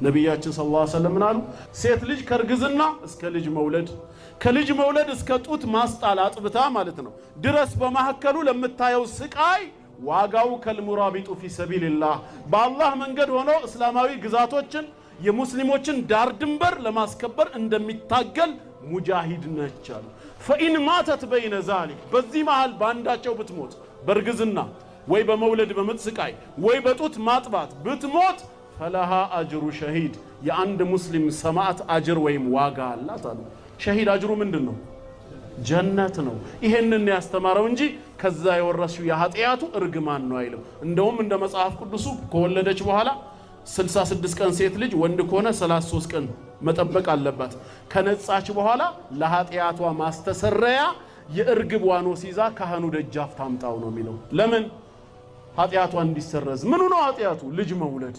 ነብያችን ሰለላሁ ዐለይሂ ወሰለም አሉ ሴት ልጅ ከርግዝና እስከ ልጅ መውለድ ከልጅ መውለድ እስከ ጡት ማስጣል አጥብታ ማለት ነው ድረስ በማህከሉ ለምታየው ስቃይ ዋጋው ከልሙራቢጡ ፊ ሰቢልላህ በአላህ መንገድ ሆኖ እስላማዊ ግዛቶችን የሙስሊሞችን ዳር ድንበር ለማስከበር እንደሚታገል ሙጃሂድ ነች አሉ። ፈኢን ማተት በይነ ዛሊክ በዚህ መሃል ባንዳቸው ብትሞት በርግዝና ወይ በመውለድ በምጥ ስቃይ ወይ በጡት ማጥባት ብትሞት ፈለሃ አጅሩ ሸሂድ የአንድ ሙስሊም ሰማዕት አጅር ወይም ዋጋ አላት አሉ። ሸሂድ አጅሩ ምንድነው? ጀነት ነው። ይሄንን ያስተማረው እንጂ ከዛ የወረሱ የኃጢያቱ እርግማን ነው አይልም። እንደውም እንደ መጽሐፍ ቅዱሱ ከወለደች በኋላ 66 ቀን ሴት ልጅ ወንድ ከሆነ 33 ቀን መጠበቅ አለባት። ከነጻች በኋላ ለኃጢያቷ ማስተሰረያ የእርግብ ዋኖስ ይዛ ካህኑ ደጃፍ ታምጣው ነው የሚለው። ለምን? ኃጢያቷ እንዲሰረዝ። ምኑ ነው ኃጢያቱ? ልጅ መውለድ።